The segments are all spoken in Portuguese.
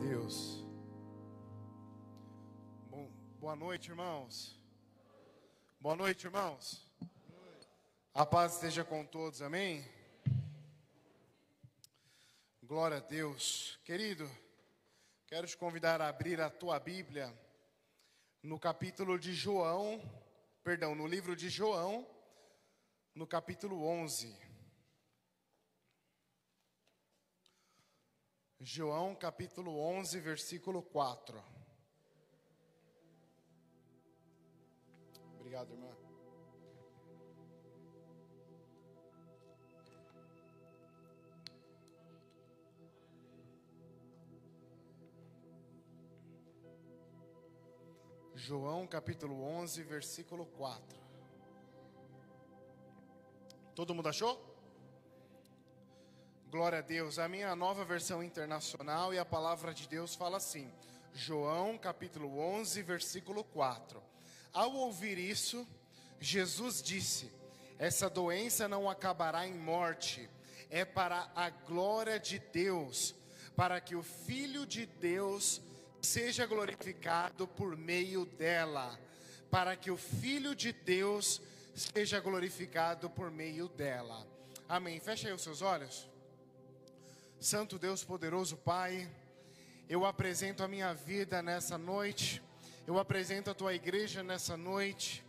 Deus. Boa noite, irmãos. Boa noite, irmãos. A paz esteja com todos, amém? Glória a Deus. Querido, quero te convidar a abrir a tua Bíblia no capítulo de João, no livro de João, no capítulo 11. João, capítulo 11, versículo 4. Obrigado, irmã. João, capítulo 11, versículo 4. Todo mundo achou? Glória a Deus. A minha nova versão internacional e a palavra de Deus fala assim. João, capítulo 11, versículo 4. Ao ouvir isso, Jesus disse: essa doença não acabará em morte, é para a glória de Deus, para que o Filho de Deus seja glorificado por meio dela. Para que o Filho de Deus seja glorificado por meio dela. Amém. Fecha aí os seus olhos. Santo Deus poderoso Pai, eu apresento a minha vida nessa noite, eu apresento a tua igreja nessa noite.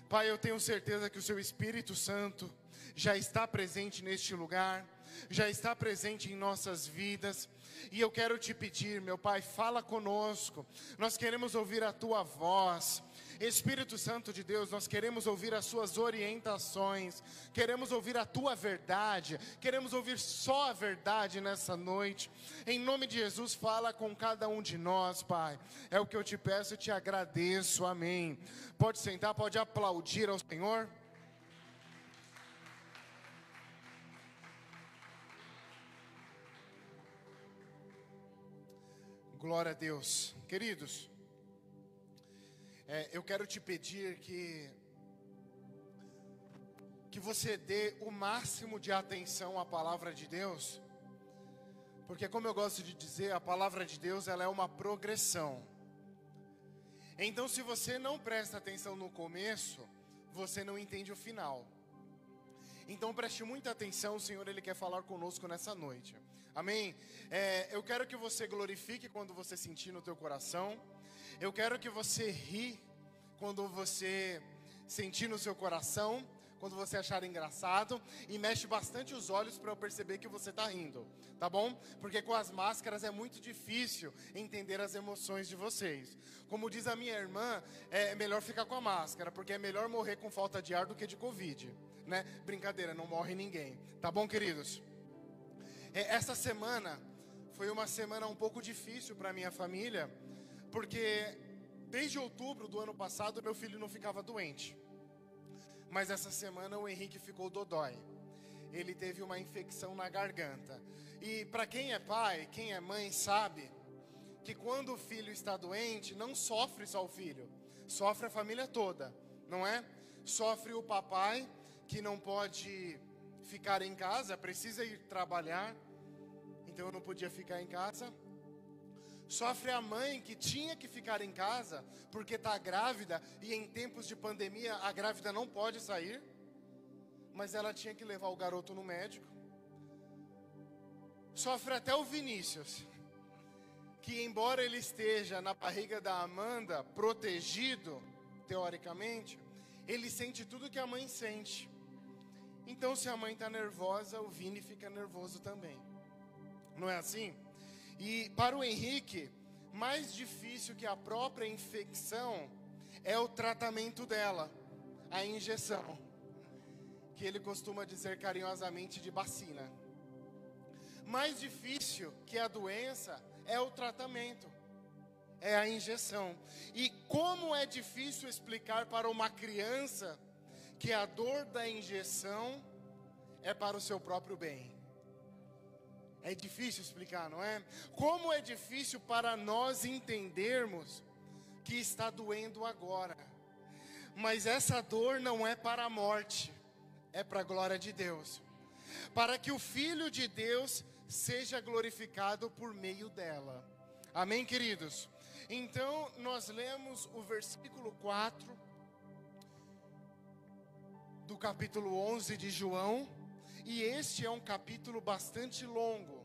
Pai, eu tenho certeza que o seu Espírito Santo já está presente neste lugar, já está presente em nossas vidas. E eu quero te pedir, meu Pai, fala conosco, nós queremos ouvir a tua voz. Espírito Santo de Deus, nós queremos ouvir as suas orientações, queremos ouvir a tua verdade, queremos ouvir só a verdade nessa noite. Em nome de Jesus, fala com cada um de nós, Pai. É o que eu te peço e te agradeço, amém. Pode sentar, pode aplaudir ao Senhor. Glória a Deus. Queridos, eu quero te pedir que você dê o máximo de atenção à palavra de Deus, porque, como eu gosto de dizer, a palavra de Deus ela é uma progressão. Então, se você não presta atenção no começo, você não entende o final. Então preste muita atenção, o Senhor ele quer falar conosco nessa noite. Amém? Eu quero que você glorifique quando você sentir no teu coração. Eu quero que você ri quando você sentir no seu coração, quando você achar engraçado. E mexe bastante os olhos para eu perceber que você está rindo, tá bom? Porque com as máscaras é muito difícil entender as emoções de vocês. Como diz a minha irmã, é melhor ficar com a máscara, porque é melhor morrer com falta de ar do que de Covid, né? Brincadeira, não morre ninguém, tá bom, queridos? Essa semana foi uma semana um pouco difícil para minha família, porque desde outubro do ano passado meu filho não ficava doente. Mas essa semana o Henrique ficou dodói. Ele teve uma infecção na garganta. E para quem é pai, quem é mãe sabe que quando o filho está doente, não sofre só o filho, sofre a família toda, não é? Sofre o papai, que não pode ficar em casa, precisa ir trabalhar, então eu não podia ficar em casa. Sofre a mãe, que tinha que ficar em casa porque está grávida, e em tempos de pandemia a grávida não pode sair, mas ela tinha que levar o garoto no médico. Sofre até o Vinícius, que embora ele esteja na barriga da Amanda, protegido, teoricamente, ele sente tudo que a mãe sente. Então, se a mãe está nervosa, o Vini fica nervoso também. Não é assim? E para o Henrique, mais difícil que a própria infecção é o tratamento dela, a injeção, que ele costuma dizer carinhosamente de bacina. Mais difícil que a doença é o tratamento, é a injeção. E como é difícil explicar para uma criança que a dor da injeção é para o seu próprio bem. É difícil explicar, não é? Como é difícil para nós entendermos que está doendo agora. Mas essa dor não é para a morte, é para a glória de Deus. Para que o Filho de Deus seja glorificado por meio dela. Amém, queridos? Então, nós lemos o versículo 4 do capítulo 11 de João, e este é um capítulo bastante longo.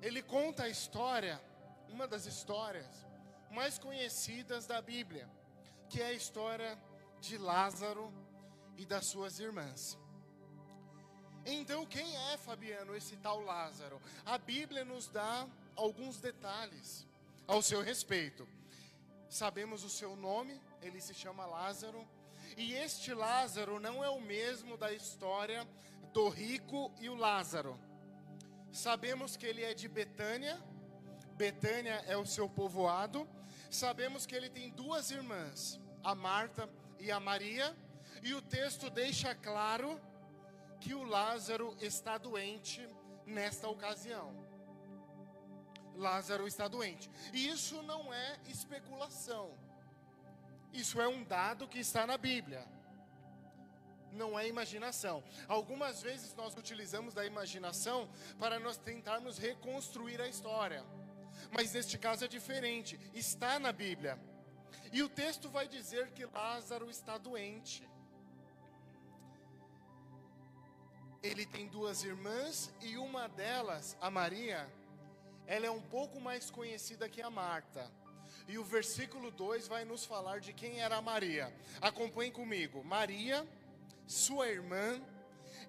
Ele conta a história, uma das histórias mais conhecidas da Bíblia, que é a história de Lázaro e das suas irmãs. Então, quem é, Fabiano, esse tal Lázaro? A Bíblia nos dá alguns detalhes ao seu respeito. Sabemos o seu nome, ele se chama Lázaro. E este Lázaro não é o mesmo da história do rico e o Lázaro. Sabemos que ele é de Betânia. Betânia é o seu povoado. Sabemos que ele tem duas irmãs, a Marta e a Maria. E o texto deixa claro que o Lázaro está doente nesta ocasião. Lázaro está doente. E isso não é especulação. Isso é um dado que está na Bíblia. Não é imaginação. Algumas vezes nós utilizamos da imaginação para nós tentarmos reconstruir a história. Mas neste caso é diferente. Está na Bíblia. E o texto vai dizer que Lázaro está doente. Ele tem duas irmãs e uma delas, a Maria, ela é um pouco mais conhecida que a Marta. E o versículo 2 vai nos falar de quem era a Maria. Acompanhe comigo. Maria, sua irmã,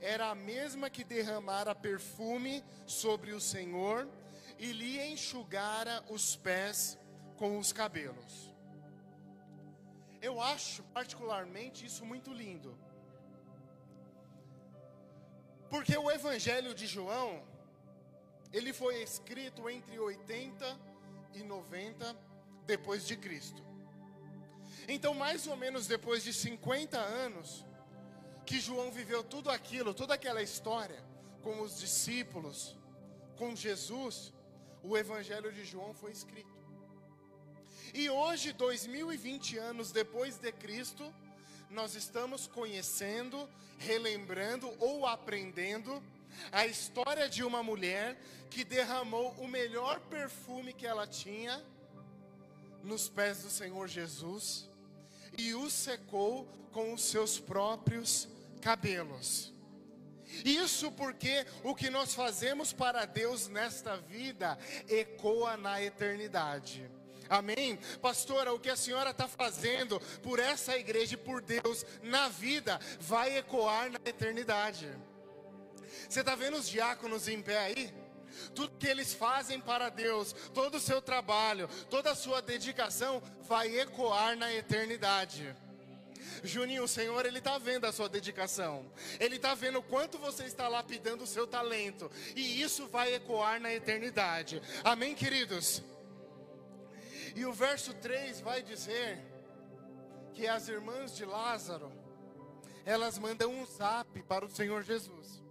era a mesma que derramara perfume sobre o Senhor e lhe enxugara os pés com os cabelos. Eu acho particularmente isso muito lindo. Porque o Evangelho de João, ele foi escrito entre 80 e 90 depois de Cristo. Então, mais ou menos depois de 50 anos, que João viveu tudo aquilo, toda aquela história, com os discípulos, com Jesus, o Evangelho de João foi escrito. E hoje, 2020 anos depois de Cristo, nós estamos conhecendo, relembrando ou aprendendo a história de uma mulher que derramou o melhor perfume que ela tinha nos pés do Senhor Jesus e o secou com os seus próprios cabelos. Isso porque o que nós fazemos para Deus nesta vida ecoa na eternidade. Amém? Pastora, o que a senhora está fazendo por essa igreja e por Deus na vida vai ecoar na eternidade. Você está vendo os diáconos em pé aí? Tudo que eles fazem para Deus, todo o seu trabalho, toda a sua dedicação vai ecoar na eternidade. Juninho, o Senhor, Ele está vendo a sua dedicação. Ele está vendo o quanto você está lapidando o seu talento. E isso vai ecoar na eternidade. Amém, queridos? E o verso 3 vai dizer que as irmãs de Lázaro, elas mandam um zap para o Senhor Jesus.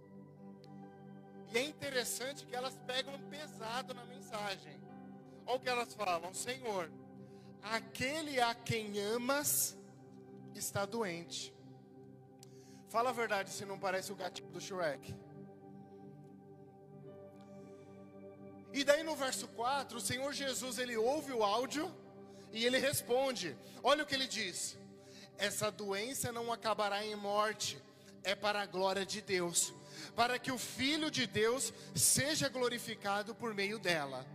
E é interessante que elas pegam pesado na mensagem. Olha o que elas falam: Senhor, aquele a quem amas está doente. Fala a verdade se não parece o gatinho do Shrek. E daí no verso 4, o Senhor Jesus, ele ouve o áudio e ele responde. Olha o que ele diz: essa doença não acabará em morte, é para a glória de Deus, para que o Filho de Deus seja glorificado por meio dela.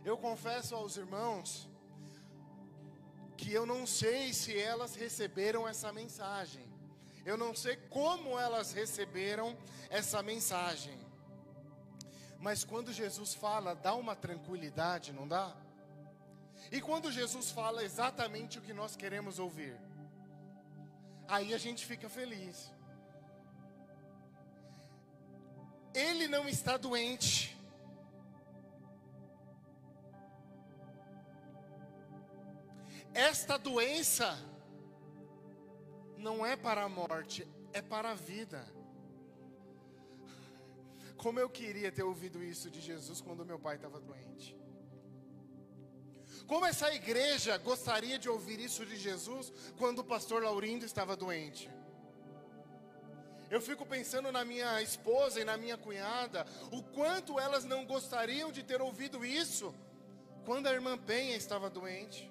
Eu confesso aos irmãos que eu não sei se elas receberam essa mensagem. Eu não sei como elas receberam essa mensagem. Mas quando Jesus fala, dá uma tranquilidade, não dá? E quando Jesus fala exatamente o que nós queremos ouvir, aí a gente fica feliz. Ele não está doente. Esta doença não é para a morte, é para a vida. Como eu queria ter ouvido isso de Jesus quando meu pai estava doente. Como essa igreja gostaria de ouvir isso de Jesus quando o pastor Laurindo estava doente. Eu fico pensando na minha esposa e na minha cunhada, o quanto elas não gostariam de ter ouvido isso quando a irmã Penha estava doente.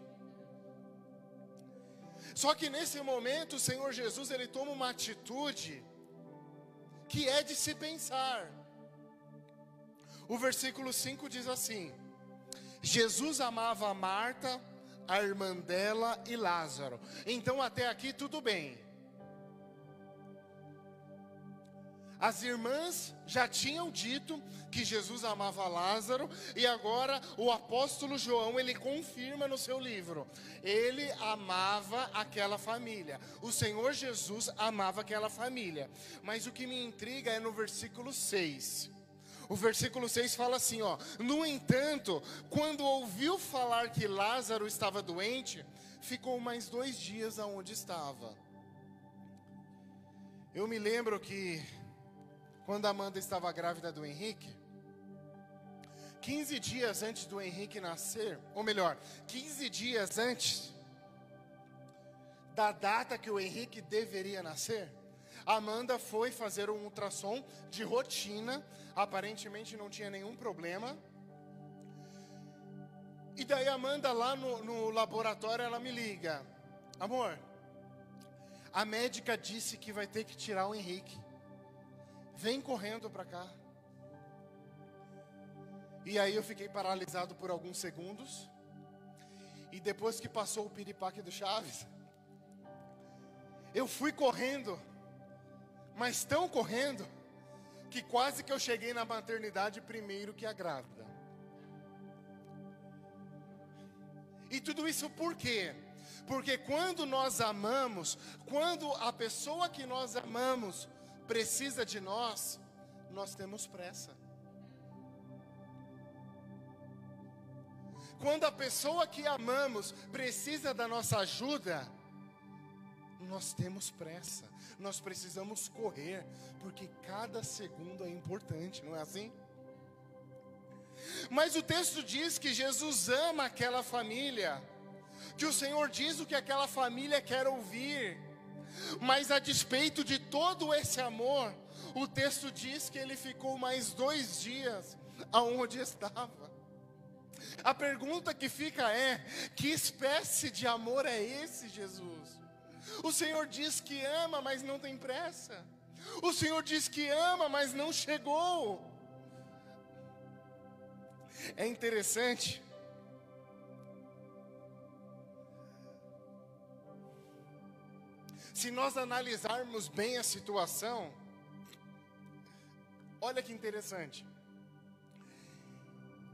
Só que nesse momento o Senhor Jesus, ele toma uma atitude que é de se pensar. O versículo 5 diz assim: Jesus amava a Marta, a irmã dela e Lázaro. Então até aqui tudo bem. As irmãs já tinham dito que Jesus amava Lázaro, e agora o apóstolo João, ele confirma no seu livro. Ele amava aquela família. O Senhor Jesus amava aquela família. Mas o que me intriga é no versículo 6. O versículo 6 fala assim, ó: no entanto, quando ouviu falar que Lázaro estava doente, ficou mais 2 dias aonde estava. Eu me lembro que quando a Amanda estava grávida do Henrique, 15 dias antes do Henrique nascer, ou melhor, 15 dias antes da data que o Henrique deveria nascer, a Amanda foi fazer um ultrassom de rotina, aparentemente não tinha nenhum problema. E daí a Amanda lá no laboratório, ela me liga: amor, a médica disse que vai ter que tirar o Henrique. Vem correndo para cá. E aí eu fiquei paralisado por alguns segundos. E depois que passou o piripaque do Chaves, eu fui correndo, mas tão correndo, que quase que eu cheguei na maternidade primeiro que a grávida. E tudo isso por quê? Porque quando nós amamos, quando a pessoa que nós amamos precisa de nós, nós temos pressa. Quando a pessoa que amamos precisa da nossa ajuda, nós temos pressa. Nós precisamos correr, porque cada segundo é importante, não é assim? Mas o texto diz que Jesus ama aquela família, que o Senhor diz o que aquela família quer ouvir. Mas a despeito de todo esse amor, o texto diz que ele ficou mais 2 dias aonde estava. A pergunta que fica é: que espécie de amor é esse, Jesus? O Senhor diz que ama, mas não tem pressa. O Senhor diz que ama, mas não chegou. É interessante. Se nós analisarmos bem a situação, olha que interessante.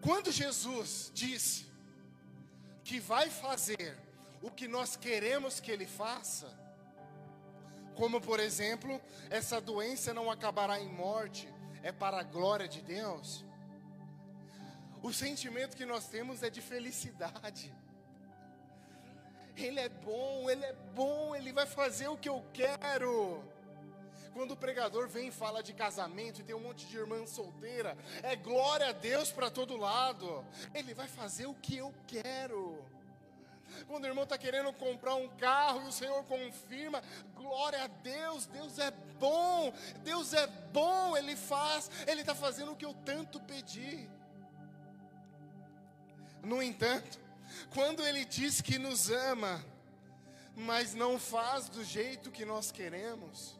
Quando Jesus diz que vai fazer o que nós queremos que Ele faça, como por exemplo, essa doença não acabará em morte, é para a glória de Deus, o sentimento que nós temos é de felicidade. Ele é bom, Ele vai fazer o que eu quero. Quando o pregador vem e fala de casamento e tem um monte de irmã solteira, é glória a Deus para todo lado. Ele vai fazer o que eu quero. Quando o irmão está querendo comprar um carro e o Senhor confirma, glória a Deus, Deus é bom, Ele faz, Ele está fazendo o que eu tanto pedi. No entanto, quando Ele diz que nos ama, mas não faz do jeito que nós queremos,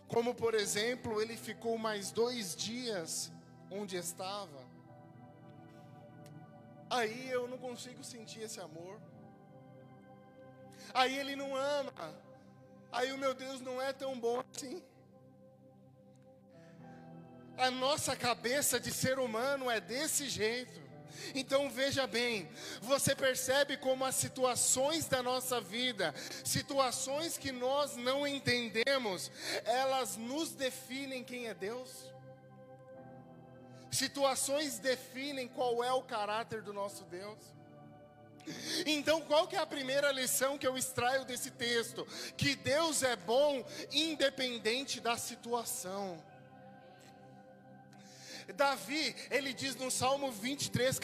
como por exemplo, Ele ficou mais 2 dias onde estava, aí eu não consigo sentir esse amor. Aí Ele não ama, aí o meu Deus não é tão bom assim. A nossa cabeça de ser humano é desse jeito. Então veja bem, você percebe como as situações da nossa vida, situações que nós não entendemos, elas nos definem quem é Deus? Situações definem qual é o caráter do nosso Deus. Então qual que é a primeira lição que eu extraio desse texto? Que Deus é bom independente da situação. Davi, ele diz no Salmo 23,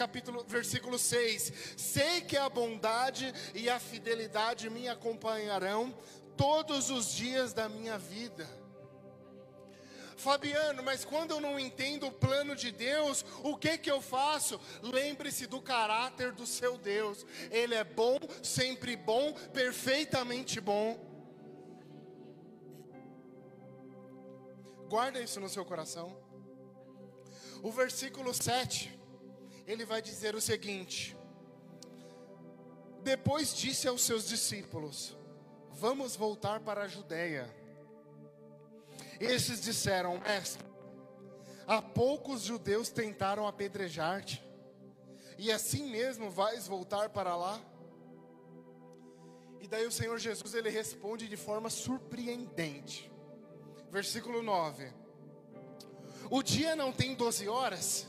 versículo 6: sei que a bondade e a fidelidade me acompanharão todos os dias da minha vida. Fabiano, mas quando eu não entendo o plano de Deus, o que eu faço? Lembre-se do caráter do seu Deus. Ele é bom, sempre bom, perfeitamente bom. Guarda isso no seu coração. O versículo 7, ele vai dizer o seguinte: depois disse aos seus discípulos: vamos voltar para a Judeia. Estes disseram: mestre, há poucos judeus tentaram apedrejar-te, e assim mesmo vais voltar para lá? E daí o Senhor Jesus, ele responde de forma surpreendente. Versículo 9: o dia não tem 12 horas?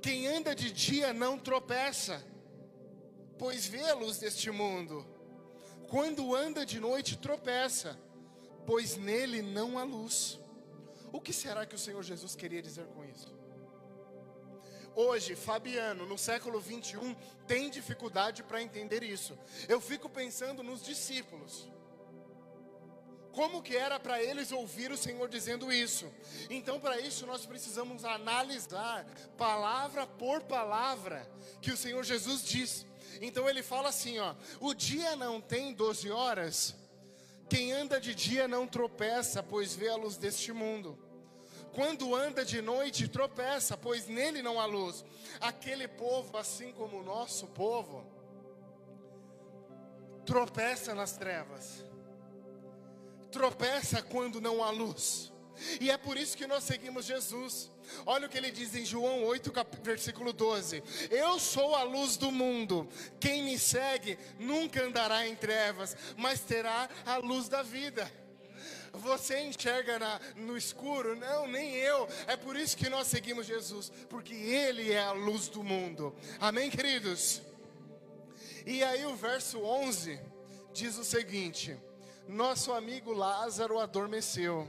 Quem anda de dia não tropeça, pois vê a luz deste mundo. Quando anda de noite tropeça, pois nele não há luz. O que será que o Senhor Jesus queria dizer com isso? Hoje, Fabiano, no século 21, tem dificuldade para entender isso. Eu fico pensando nos discípulos. Como que era para eles ouvir o Senhor dizendo isso? Então, para isso, nós precisamos analisar, palavra por palavra, que o Senhor Jesus diz. Então, ele fala assim, ó: o dia não tem 12 horas? Quem anda de dia não tropeça, pois vê a luz deste mundo. Quando anda de noite tropeça, pois nele não há luz. Aquele povo, assim como o nosso povo, tropeça nas trevas. Tropeça quando não há luz. E é por isso que nós seguimos Jesus. Olha o que ele diz em João 8, versículo 12: eu sou a luz do mundo. Quem me segue nunca andará em trevas, mas terá a luz da vida. Você enxerga no escuro? Não, nem eu. É por isso que nós seguimos Jesus, porque Ele é a luz do mundo. Amém, queridos? E aí o verso 11 diz o seguinte: nosso amigo Lázaro adormeceu,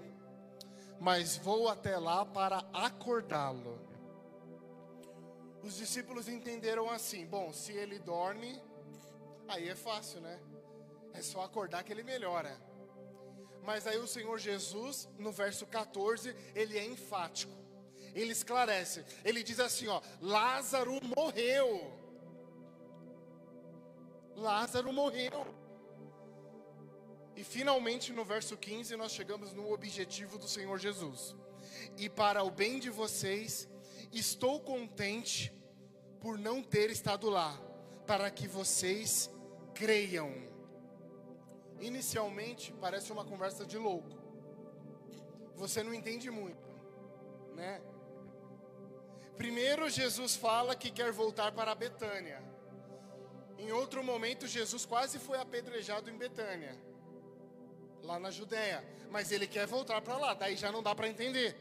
mas vou até lá para acordá-lo. Os discípulos entenderam assim: bom, se ele dorme, aí é fácil, né? É só acordar que ele melhora. Mas aí o Senhor Jesus, no verso 14, ele é enfático. Ele esclarece. Ele diz assim, ó: Lázaro morreu. Lázaro morreu. E finalmente no verso 15 nós chegamos no objetivo do Senhor Jesus. E para o bem de vocês, estou contente por não ter estado lá, para que vocês creiam. Inicialmente parece uma conversa de louco. Você não entende muito, né? Primeiro Jesus fala que quer voltar para Betânia. Em outro momento Jesus quase foi apedrejado em Betânia, lá na Judeia, mas ele quer voltar para lá, daí já não dá para entender.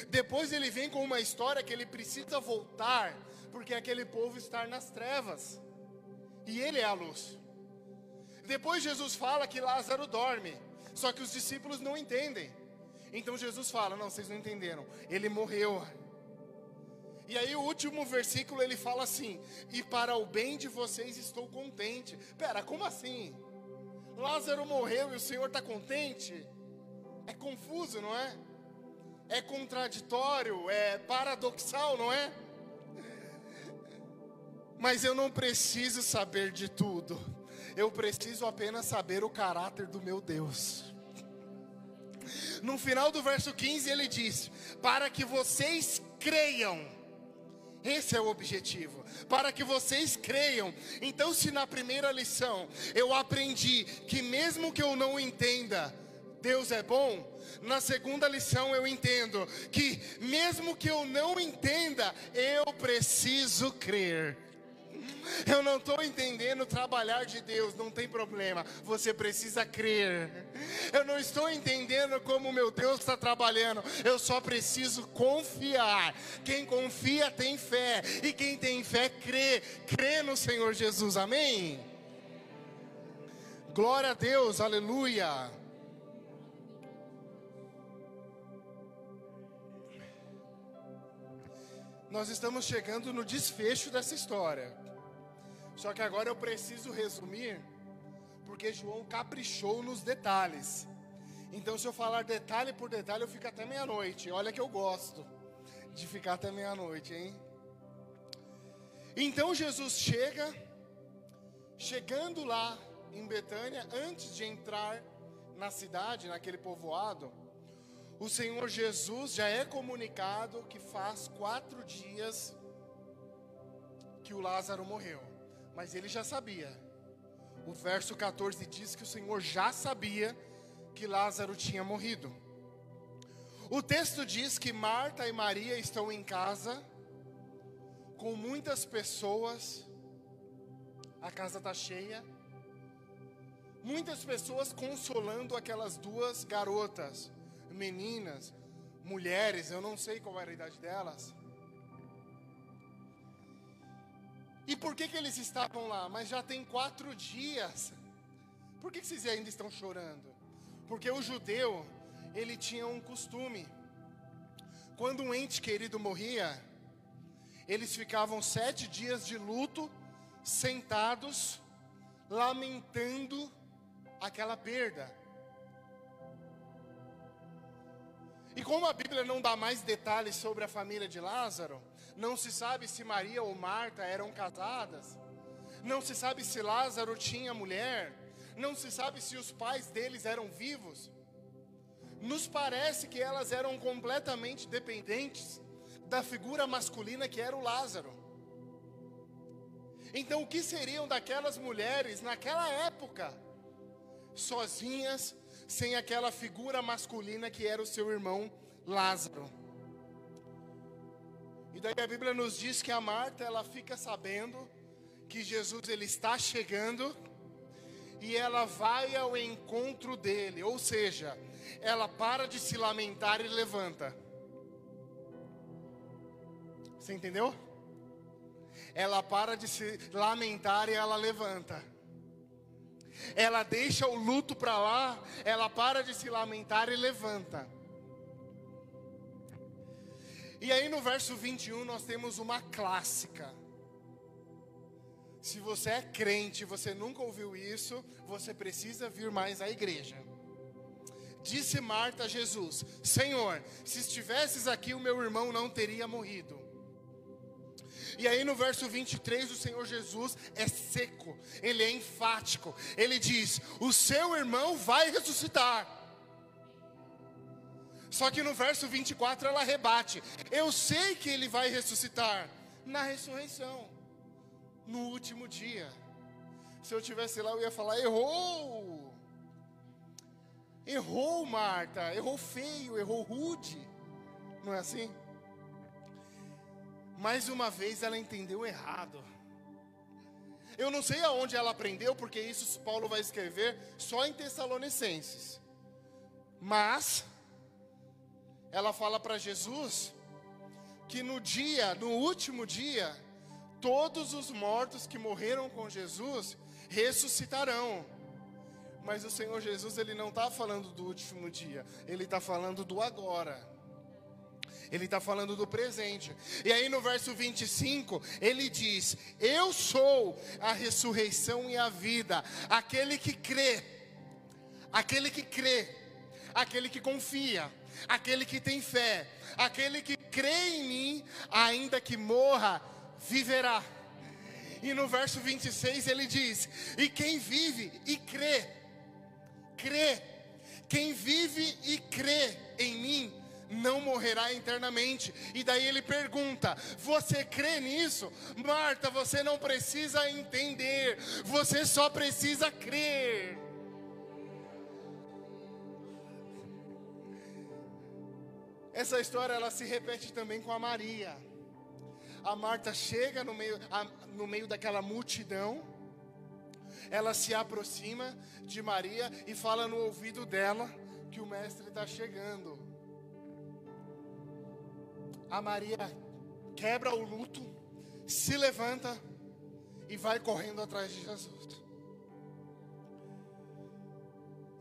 Depois ele vem com uma história que ele precisa voltar, porque aquele povo está nas trevas, e ele é a luz. Depois Jesus fala que Lázaro dorme, só que os discípulos não entendem. Então Jesus fala: não, vocês não entenderam, ele morreu. E aí o último versículo ele fala assim: e para o bem de vocês estou contente. Pera, como assim? Lázaro morreu e o Senhor está contente? É confuso, não é? É contraditório, é paradoxal, não é? Mas eu não preciso saber de tudo. Eu preciso apenas saber o caráter do meu Deus. No final do verso 15 ele diz: para que vocês creiam. Esse é o objetivo, para que vocês creiam. Então, se na primeira lição eu aprendi que mesmo que eu não entenda, Deus é bom, na segunda lição eu entendo que mesmo que eu não entenda, eu preciso crer. Eu não estou entendendo o trabalhar de Deus, não tem problema, você precisa crer. Eu não estou entendendo como meu Deus está trabalhando, eu só preciso confiar. Quem confia tem fé, e quem tem fé crê no Senhor Jesus, amém? Glória a Deus, aleluia. Nós estamos chegando no desfecho dessa história. Só que agora eu preciso resumir, porque João caprichou nos detalhes. Então, se eu falar detalhe por detalhe, eu fico até meia-noite. Olha que eu gosto de ficar até meia-noite, hein? Então, Jesus chegando lá em Betânia, antes de entrar na cidade, naquele povoado, o Senhor Jesus já é comunicado que faz 4 dias que o Lázaro morreu. Mas ele já sabia. O verso 14 diz que o Senhor já sabia que Lázaro tinha morrido. O texto diz que Marta e Maria estão em casa, com muitas pessoas, a casa está cheia, muitas pessoas consolando aquelas 2 garotas, meninas, mulheres, eu não sei qual era a idade delas. E por que eles estavam lá? Mas já tem 4 dias. Por que vocês ainda estão chorando? Porque o judeu, ele tinha um costume. Quando um ente querido morria, eles ficavam 7 dias de luto, sentados, lamentando aquela perda. E como a Bíblia não dá mais detalhes sobre a família de Lázaro, não se sabe se Maria ou Marta eram casadas, não se sabe se Lázaro tinha mulher, não se sabe se os pais deles eram vivos. Nos parece que elas eram completamente dependentes da figura masculina que era o Lázaro. Então, o que seriam daquelas mulheres naquela época, sozinhas, sem aquela figura masculina que era o seu irmão Lázaro? E daí a Bíblia nos diz que a Marta, ela fica sabendo que Jesus ele está chegando e ela vai ao encontro dele, ou seja, ela para de se lamentar e levanta. Você entendeu? Ela para de se lamentar e ela levanta. Ela deixa o luto para lá, ela para de se lamentar e levanta. E aí no verso 21 nós temos uma clássica. Se você é crente e você nunca ouviu isso, você precisa vir mais à igreja. Disse Marta a Jesus: Senhor, se estivesses aqui o meu irmão não teria morrido. E aí no verso 23 o Senhor Jesus é seco, ele é enfático. Ele diz: o seu irmão vai ressuscitar. Só que no verso 24 ela rebate: eu sei que ele vai ressuscitar na ressurreição, no último dia. Se eu estivesse lá eu ia falar: errou. Errou, Marta, errou feio, errou rude. Não é assim? Mais uma vez ela entendeu errado. Eu não sei aonde ela aprendeu, porque isso Paulo vai escrever só em Tessalonicenses. Mas ela fala para Jesus que no último dia, todos os mortos que morreram com Jesus ressuscitarão. Mas o Senhor Jesus, ele não está falando do último dia, ele está falando do agora. Ele está falando do presente. E aí no verso 25, ele diz: eu sou a ressurreição e a vida. Aquele que crê, aquele que confia, aquele que tem fé, aquele que crê em mim, ainda que morra, viverá. E no verso 26 ele diz: e quem vive e crê, quem vive e crê em mim, não morrerá eternamente. E daí ele pergunta: você crê nisso? Marta, você não precisa entender, você só precisa crer. Essa história ela se repete também com a Maria. A Marta chega no meio daquela multidão, ela se aproxima de Maria e fala no ouvido dela que o mestre está chegando. A Maria quebra o luto, se levanta e vai correndo atrás de Jesus.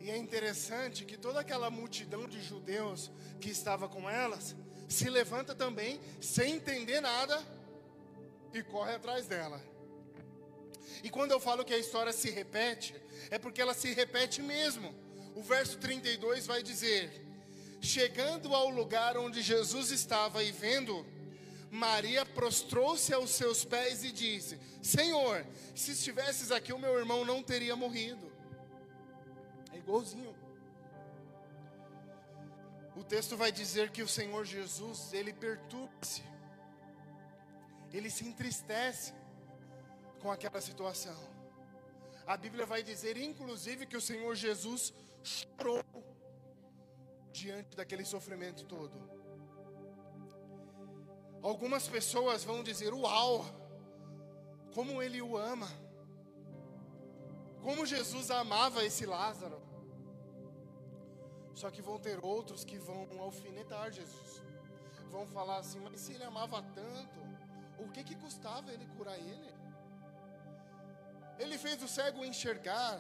E é interessante que toda aquela multidão de judeus que estava com elas se levanta também, sem entender nada, e corre atrás dela. E quando eu falo que a história se repete, é porque ela se repete mesmo. O verso 32 vai dizer: chegando ao lugar onde Jesus estava e vendo, Maria prostrou-se aos seus pés e disse: Senhor, se estivesses aqui, o meu irmão não teria morrido. É igualzinho. O texto vai dizer que o Senhor Jesus, ele perturba-se, ele se entristece com aquela situação. A Bíblia vai dizer, inclusive, que o Senhor Jesus chorou diante daquele sofrimento todo. Algumas pessoas vão dizer: uau, como ele o ama, como Jesus amava esse Lázaro. Só que vão ter outros que vão alfinetar Jesus, vão falar assim: mas se ele amava tanto, o que custava ele curar ele? Ele fez o cego enxergar,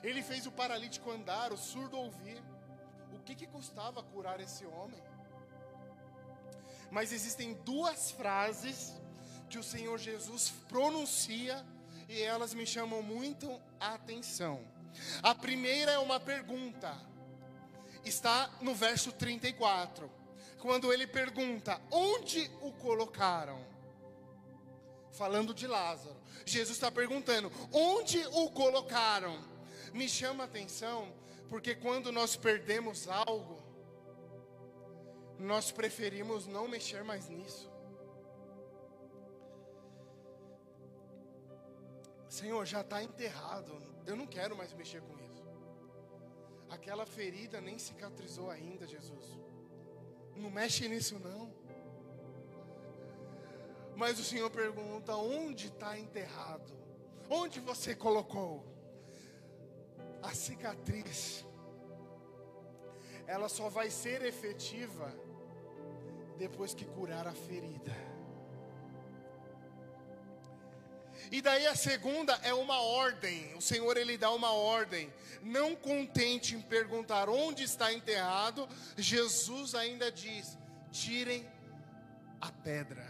ele fez o paralítico andar, o surdo ouvir. O que custava curar esse homem? Mas existem duas frases que o Senhor Jesus pronuncia e elas me chamam muito a atenção. A primeira é uma pergunta, está no verso 34, quando ele pergunta: onde o colocaram? Falando de Lázaro, Jesus está perguntando: onde o colocaram? Me chama a atenção, porque quando nós perdemos algo, nós preferimos não mexer mais nisso. Senhor, já está enterrado, eu não quero mais mexer com isso. Aquela ferida nem cicatrizou ainda, Jesus. Não mexe nisso não. Mas o Senhor pergunta: onde está enterrado? Onde você colocou? A cicatriz, ela só vai ser efetiva depois que curar a ferida. E daí a segunda é uma ordem. O Senhor, ele dá uma ordem. Não contente em perguntar onde está enterrado, Jesus ainda diz: tirem a pedra.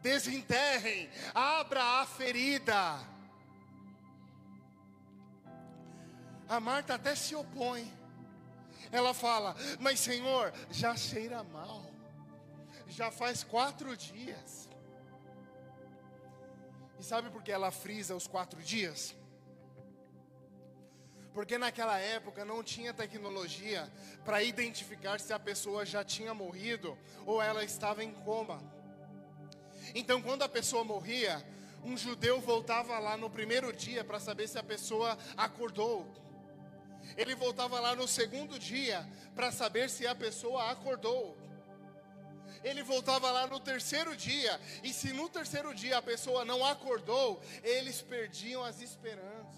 Desenterrem, abra a ferida. A Marta até se opõe. Ela fala: mas Senhor, já cheira mal, já faz 4 dias. E sabe por que ela frisa os 4 dias? Porque naquela época não tinha tecnologia para identificar se a pessoa já tinha morrido ou ela estava em coma. Então, quando a pessoa morria, um judeu voltava lá no primeiro dia para saber se a pessoa acordou. Ele voltava lá no segundo dia para saber se a pessoa acordou. Ele voltava lá no terceiro dia, e se no terceiro dia a pessoa não acordou, eles perdiam as esperanças.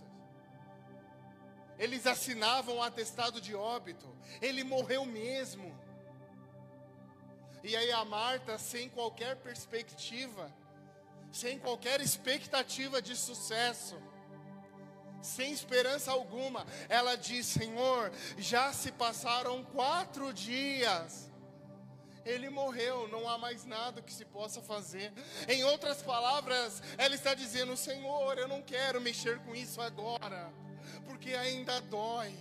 Eles assinavam um atestado de óbito, ele morreu mesmo. E aí a Marta, sem qualquer perspectiva, sem qualquer expectativa de sucesso, sem esperança alguma, ela diz: Senhor, já se passaram 4 dias, ele morreu, não há mais nada que se possa fazer. Em outras palavras, ela está dizendo: Senhor, eu não quero mexer com isso agora, porque ainda dói.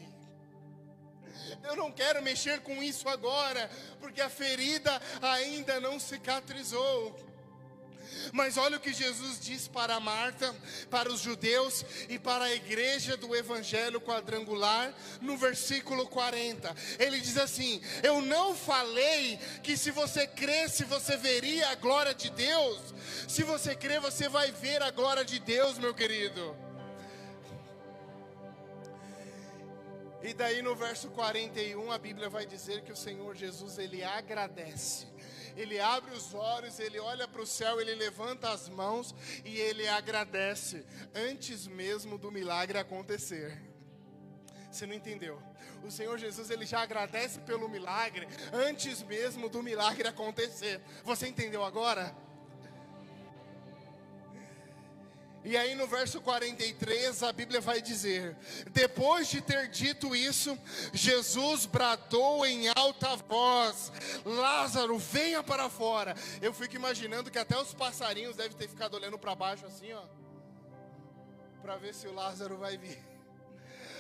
Eu não quero mexer com isso agora, porque a ferida ainda não cicatrizou. Mas olha o que Jesus diz para Marta, para os judeus e para a igreja do Evangelho Quadrangular, no versículo 40. Ele diz assim: eu não falei que se você cresce você veria a glória de Deus? Se você crer, você vai ver a glória de Deus, meu querido. E daí no verso 41 a Bíblia vai dizer que o Senhor Jesus, ele agradece. Ele abre os olhos, ele olha para o céu, ele levanta as mãos e ele agradece antes mesmo do milagre acontecer. Você não entendeu? O Senhor Jesus, ele já agradece pelo milagre antes mesmo do milagre acontecer. Você entendeu agora? E aí no verso 43 a Bíblia vai dizer: depois de ter dito isso, Jesus bradou em alta voz: Lázaro, venha para fora. Eu fico imaginando que até os passarinhos devem ter ficado olhando para baixo assim, ó. para ver se o Lázaro vai vir.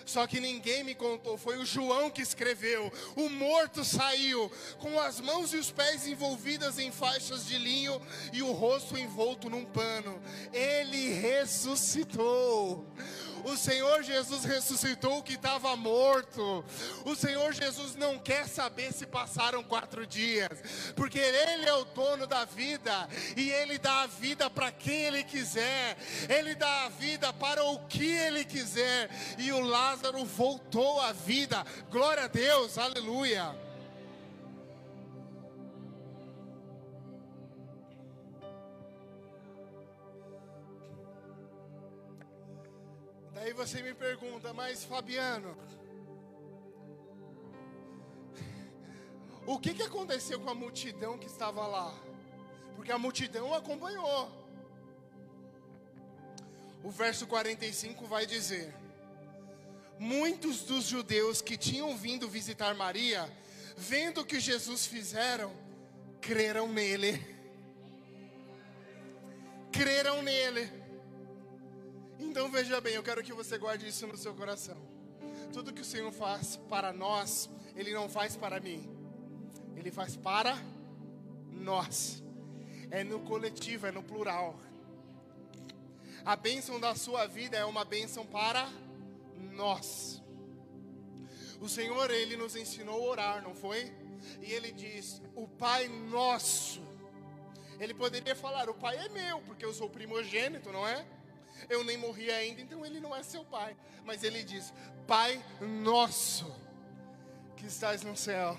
Só que ninguém me contou, foi o João que escreveu. O morto saiu com as mãos e os pés envolvidas em faixas de linho e o rosto envolto num pano. Ele ressuscitou. O Senhor Jesus ressuscitou o que estava morto. O Senhor Jesus não quer saber se passaram 4 dias, porque Ele é o dono da vida, e Ele dá a vida para quem Ele quiser, Ele dá a vida para o que Ele quiser, e o Lázaro voltou à vida. Glória a Deus, aleluia. Daí você me pergunta, mas Fabiano, o que aconteceu com a multidão que estava lá? Porque a multidão acompanhou. O verso 45 vai dizer: muitos dos judeus que tinham vindo visitar Maria, vendo o que Jesus fizeram, creram nele. Creram nele. Então veja bem, eu quero que você guarde isso no seu coração. Tudo que o Senhor faz para nós, Ele não faz para mim, Ele faz para nós. É no coletivo, é no plural. A bênção da sua vida é uma bênção para nós. O Senhor, Ele nos ensinou a orar, não foi? E Ele diz, o Pai nosso. Ele poderia falar, o Pai é meu, porque eu sou primogênito, não é? Eu nem morri ainda, então Ele não é seu Pai. Mas Ele diz, Pai nosso, que estás no céu,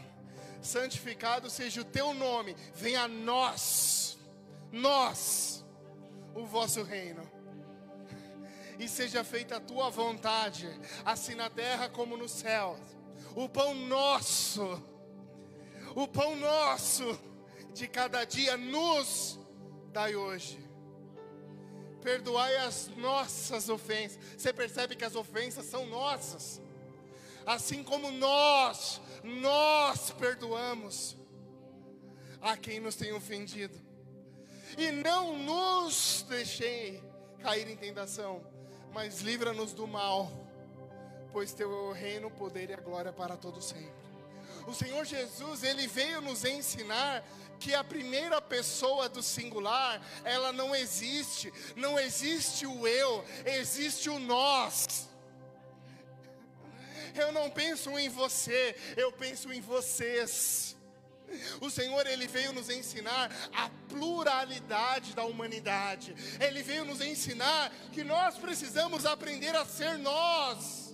santificado seja o teu nome, venha a nós, o vosso reino. E seja feita a tua vontade, assim na terra como no céu. O pão nosso de cada dia nos dai hoje. Perdoai as nossas ofensas. Você percebe que as ofensas são nossas, assim como nós perdoamos a quem nos tem ofendido. E não nos deixei cair em tentação, mas livra-nos do mal, pois teu é o reino, o poder e a glória para todo sempre. O Senhor Jesus, Ele veio nos ensinar que a primeira pessoa do singular, ela não existe. Não existe o eu, existe o nós. Eu não penso em você, eu penso em vocês. O Senhor, Ele veio nos ensinar a pluralidade da humanidade. Ele veio nos ensinar que nós precisamos aprender a ser nós.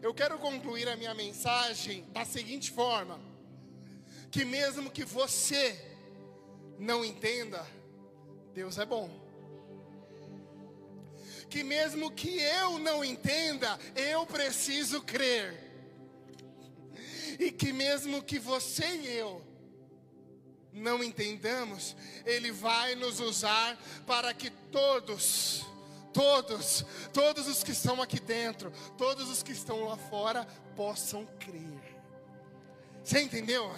Eu quero concluir a minha mensagem da seguinte forma: que mesmo que você não entenda, Deus é bom. Que mesmo que eu não entenda, eu preciso crer. E que mesmo que você e eu não entendamos, Ele vai nos usar para que todos os que estão aqui dentro, todos os que estão lá fora, possam crer. Você entendeu?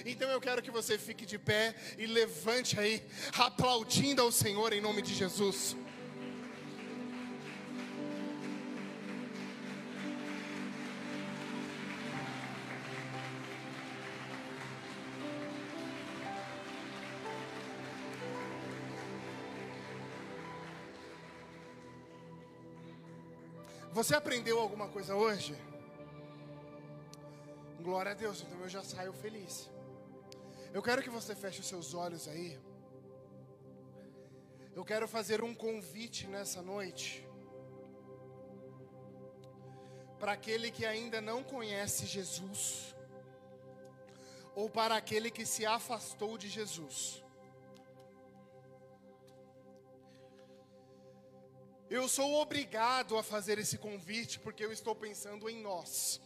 Então eu quero que você fique de pé e levante aí, aplaudindo ao Senhor em nome de Jesus. Você aprendeu alguma coisa hoje? Glória a Deus, então eu já saio feliz. Eu quero que você feche os seus olhos aí. Eu quero fazer um convite nessa noite para aquele que ainda não conhece Jesus, ou para aquele que se afastou de Jesus. Eu sou obrigado a fazer esse convite porque eu estou pensando em nós.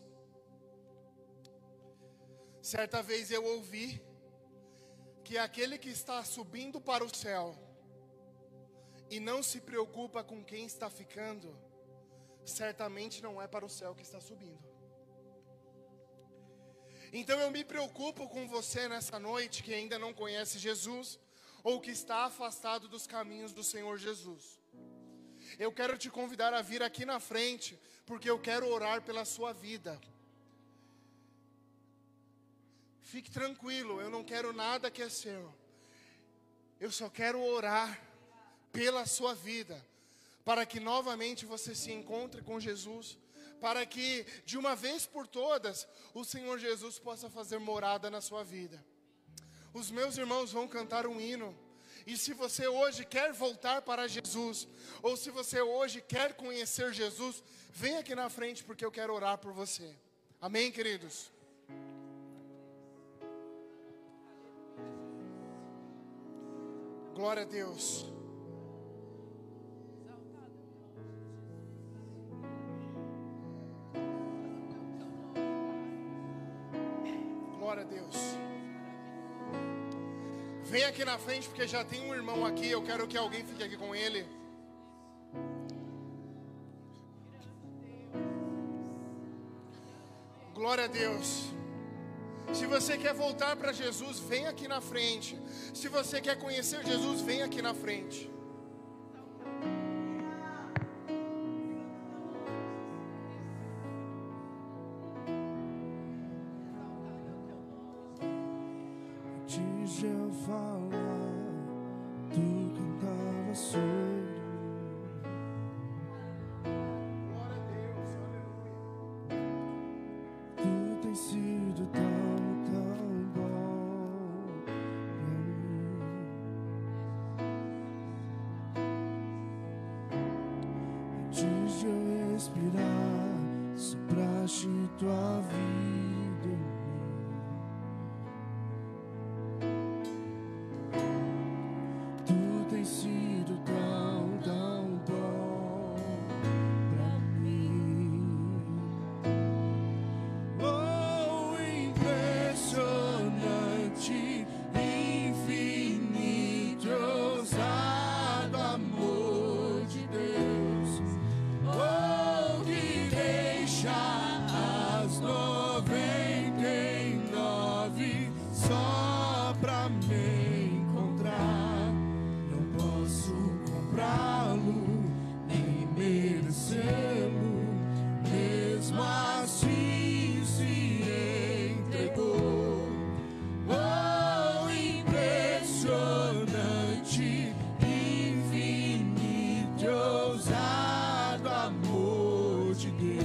Certa vez eu ouvi que aquele que está subindo para o céu e não se preocupa com quem está ficando, certamente não é para o céu que está subindo. Então eu me preocupo com você nessa noite que ainda não conhece Jesus, ou que está afastado dos caminhos do Senhor Jesus. Eu quero te convidar a vir aqui na frente, porque eu quero orar pela sua vida. Fique tranquilo, eu não quero nada que é seu. Eu só quero orar pela sua vida, para que novamente você se encontre com Jesus, para que de uma vez por todas o Senhor Jesus possa fazer morada na sua vida. Os meus irmãos vão cantar um hino, e se você hoje quer voltar para Jesus, ou se você hoje quer conhecer Jesus, vem aqui na frente, porque eu quero orar por você. Amém, queridos? Glória a Deus. Glória a Deus. Vem aqui na frente, porque já tem um irmão aqui. Eu quero que alguém fique aqui com ele. Glória a Deus. Se você quer voltar para Jesus, vem aqui na frente. Se você quer conhecer Jesus, vem aqui na frente. Antes de eu falar, tu cantava sobre. Glória a Deus, aleluia. Tu tens sido tão bom pra mim. Antes de eu respirar, sopraste tua vida em mim. Tu tens sido tão bom pra mim. Oh, impressionante, infinito, ousado amor de Deus. Oh, que deixa as 99 só pra me encontrar. Não posso comprá-lo, nem merecê-lo. Mesmo assim se entregou. Oh, impressionante, infinito, ousado amor de Deus.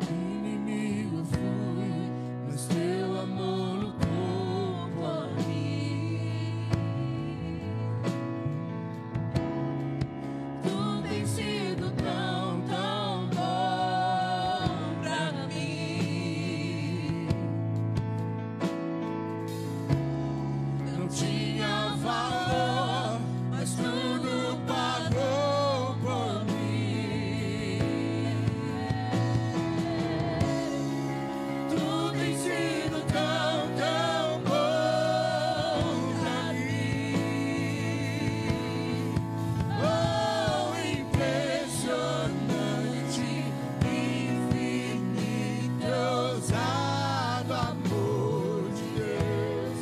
Inimigo eu fui, mas teu amor lutou por mim. Tu tens sido tão bom pra mim. Não tinha valor, mas tudo pagou por mim. Tu tens sido tão bom pra mim. Oh, impressionante, infinito, ousado amor de Deus.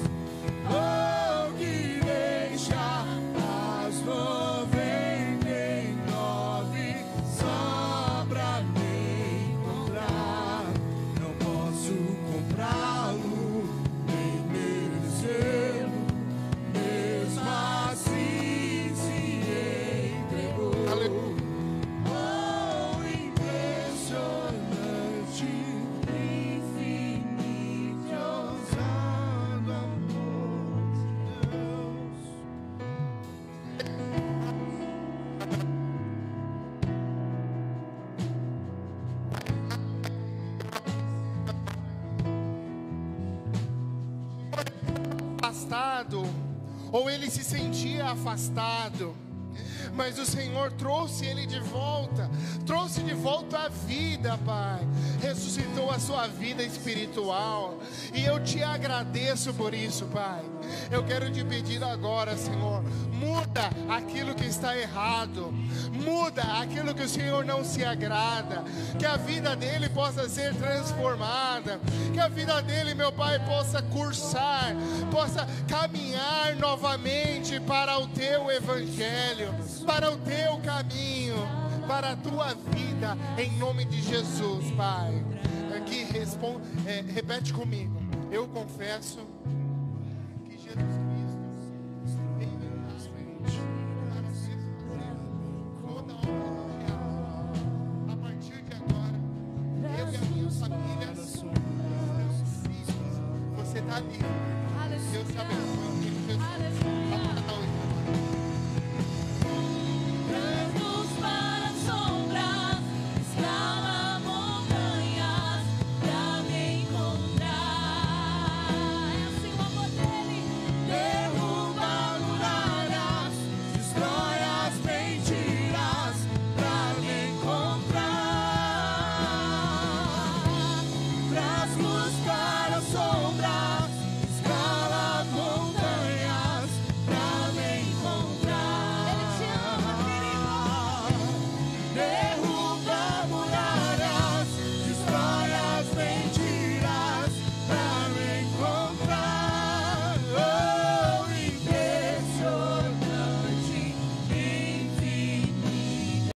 Oh, que deixa as 99 só pra me encontrar. Não posso comprá-lo, nem merecê-lo. Mesmo assim se entregou. Oh, impressionante, infinito, ousado amor de Deus. Afastado, ou ele se sentia afastado. mas o Senhor trouxe ele de volta, trouxe de volta a vida, Pai, ressuscitou a sua vida espiritual, e eu te agradeço por isso, Pai. Eu quero te pedir agora, Senhor, muda aquilo que está errado, muda aquilo que o Senhor não se agrada, que a vida dele possa ser transformada, que a vida dele, meu Pai, possa cursar, possa caminhar novamente para o teu evangelho, para o teu caminho, para a tua vida, em nome de Jesus, Pai. Aqui repete comigo: eu confesso